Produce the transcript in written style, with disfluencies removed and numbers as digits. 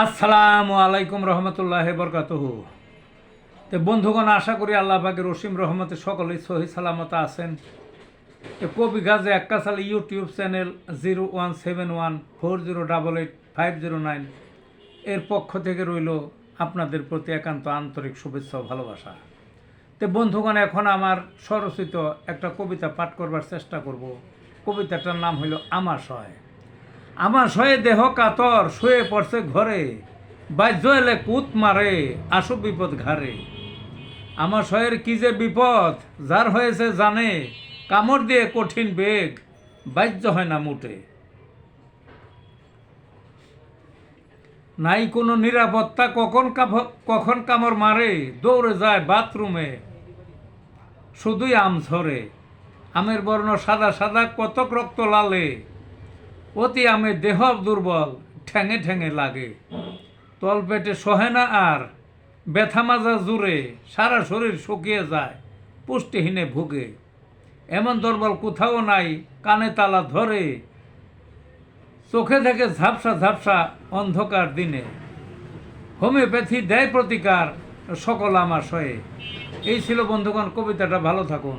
আসসালামু আলাইকুম রহমতুল্লাহ বরকাতুহু। তো বন্ধুগণ, আশা করি আল্লাহ পাকের রসিম রহমতে সকলেই সহি সালামত আছেন। কবি গাজী আক্কাস আলী ইউটিউব চ্যানেল 017140885009 এর পক্ষ থেকে রইল আপনাদের প্রতি একান্ত আন্তরিক শুভেচ্ছা ও ভালোবাসা। তো বন্ধুগণ, এখন আমার স্বরচিত একটা কবিতা পাঠ করবার চেষ্টা করব। কবিতাটার নাম হইল আমাশয়। আমাশয়ে দেহ কাতর শুয়ে পড়ছে ঘরে, বাহ্য এলে কুত মারে আসো বিপদ ঘাড়ে। আমাশয়ের কি যে বিপদ যার হয়েছে জানে, কামড় দিয়ে কঠিন বেগ বাহ্য হয় না মুটে। নাই কোনো নিরাপত্তা, কখন কামড় মারে, দৌড়ে যায় বাথরুমে শুধুই আম ঝরে। আমের বর্ণ সাদা সাদা কতক রক্ত লালে, অতি আমে দেহ দুর্বল ঠ্যাঙে ঠ্যাঙে লাগে। তল পেটে সহে না আর ব্যথা মাজা জুড়ে, সারা শরীর শুকিয়ে যায় পুষ্টিহীনে ভুগে। এমন দুর্বল কোথাও নাই কানে তালা ধরে, চোখে থেকে ঝাপসা ঝাপসা অন্ধকার দিনে। হোমিওপ্যাথি দেয় প্রতিকার সকল আমাশয়ে। এই ছিল বন্ধুগণ কবিতাটা। ভালো থাকুন।